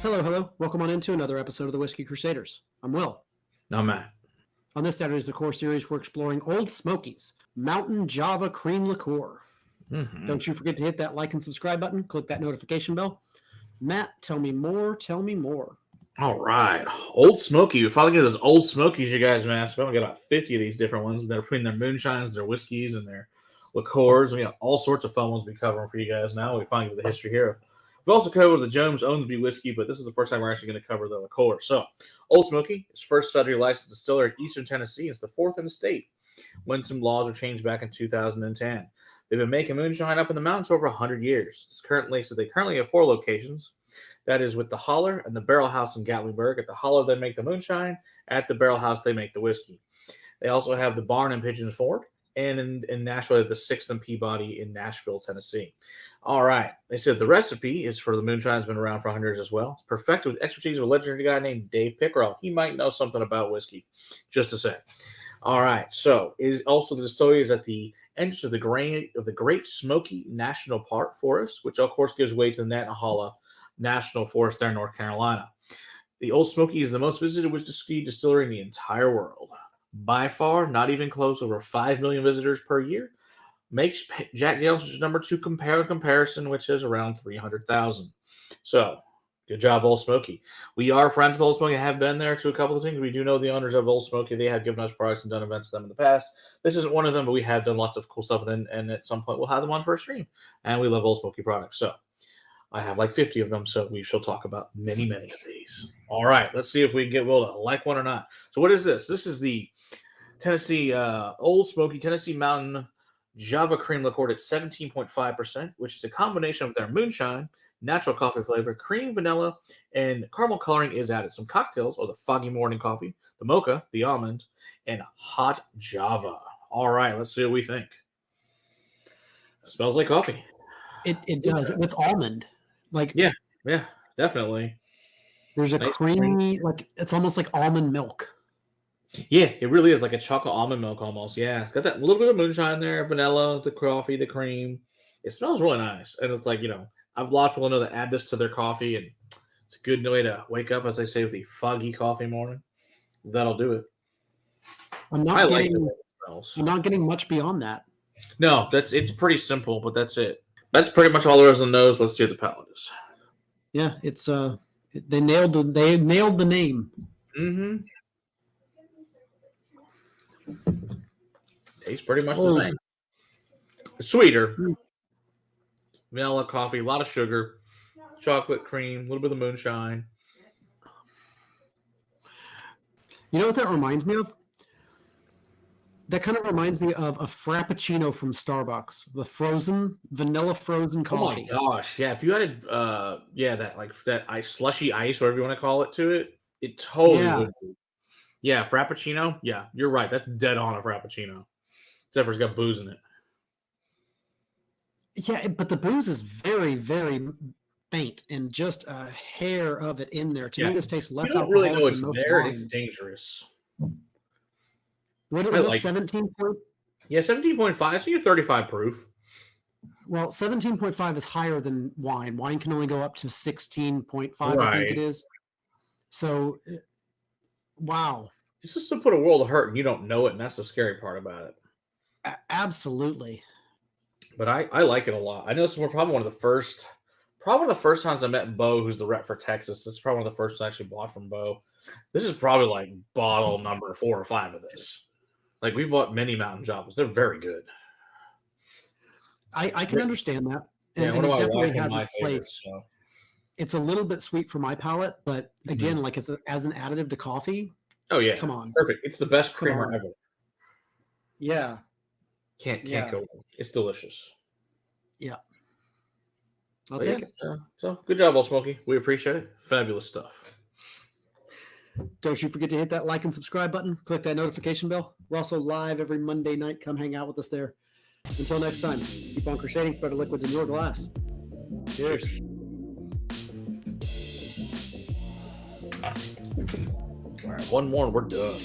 Hello, hello. Welcome on into another episode of the Whiskey Crusaders. I'm Will. I'm Matt. On this Saturday's Liqueur series, we're exploring Ole Smoky's Mountain Java Cream Liqueur. Mm-hmm. Don't you forget to hit that like and subscribe button. Click that notification bell. Matt, tell me more. Tell me more. All right. Ole Smoky. We finally get those Ole Smokies, you guys, man. So we got about 50 of these different ones. They're between their moonshines, their whiskeys, and their liqueurs. We got all sorts of fun ones we covering for you guys now. We finally get the history here. We've also covered the Jones Owensby whiskey, but this is the first time we're actually going to cover the liqueur. So, Ole Smoky is first federally licensed distiller in Eastern Tennessee. It's the fourth in the state when some laws were changed back in 2010. They've been making moonshine up in the mountains for over 100 years. They currently have 4 locations. That is with the Holler and the Barrel House in Gatlinburg. At the Holler, they make the moonshine. At the Barrel House, they make the whiskey. They also have the Barn and Pigeons Ford. And in Nashville, the 6th and Peabody in Nashville, Tennessee. All right. They said the recipe is for the moonshine. Has been around for 100 years as well. It's perfected with expertise of a legendary guy named Dave Pickerel. He might know something about whiskey. Just to say. All right. So the distillery is at the entrance of the Great Smoky National Park Forest, which of course gives way to the Nantahala National Forest there in North Carolina. The Ole Smoky is the most visited whiskey distillery in the entire world. By far, not even close, over 5 million visitors per year. Makes Jack Daniel's number 2 comparison, which is around 300,000. So, good job, Ole Smoky. We are friends with Ole Smoky. I have been there to a couple of things. We do know the owners of Ole Smoky. They have given us products and done events with them in the past. This isn't one of them, but we have done lots of cool stuff with them, and at some point we'll have them on for a stream. And we love Ole Smoky products. So, I have like 50 of them, so we shall talk about many, many of these. All right, let's see if we can get Will to like one or not. So what is this? This is the Tennessee Ole Smoky Tennessee Mountain Java Cream Liqueur at 17.5%, which is a combination of their moonshine, natural coffee flavor, cream, vanilla, and caramel coloring is added. Some cocktails are the Foggy Morning Coffee, the Mocha, the Almond, and Hot Java. All right, let's see what we think. It smells like coffee. It does. With almond. Yeah, definitely. There's a creamy, like it's almost like almond milk. Yeah, it really is like a chocolate almond milk almost. Yeah, it's got that little bit of moonshine there, vanilla, the coffee, the cream. It smells really nice. And it's like, a lot of people know to add this to their coffee, and it's a good way to wake up, as they say, with the foggy coffee morning. That'll do it. I'm not getting much beyond that. No, it's pretty simple, but that's it. That's pretty much all there is on the nose. Let's see what the palate is. Yeah, it's they nailed the name. Mm-hmm. Tastes pretty much the same. It's sweeter. Vanilla, coffee, a lot of sugar, chocolate, cream, a little bit of moonshine. You know what that reminds me of? That kind of reminds me of a Frappuccino from Starbucks, the vanilla frozen coffee. Oh my gosh, yeah! If you added, that slushy ice, whatever you want to call it, to it, it totally would be. Yeah, Frappuccino. Yeah, you're right. That's dead on a Frappuccino. Except for it's got booze in it. Yeah, but the booze is very, very faint and just a hair of it in there. To me, this tastes less alcoholic. You don't really know it's there. It's dangerous. What is this, 17 point? Yeah, 17.5, so you're 35 proof. Well, 17.5 is higher than wine. Wine can only go up to 16.5, right. I think it is. So, wow. This is to put a world of hurt, and you don't know it, and that's the scary part about it. Absolutely. But I like it a lot. I know this was probably one of the first times I met Bo, who's the rep for Texas. This is probably one of the first I actually bought from Bo. This is probably like bottle number 4 or 5 of this. Like, we bought many Mountain Javas. They're very good. I can understand that. And it definitely has its place. So. It's a little bit sweet for my palate, but again, like as an additive to coffee. Oh, yeah. Come on. Perfect. It's the best creamer ever. Yeah. Can't go wrong. It's delicious. Yeah. I'll take it. So, good job, Ole Smoky. We appreciate it. Fabulous stuff. Don't you forget to hit that like and subscribe button. Click that notification bell. We're also live every Monday night. Come hang out with us there. Until next time, keep on crusading for better liquids in your glass. Cheers. All right, one more and we're done.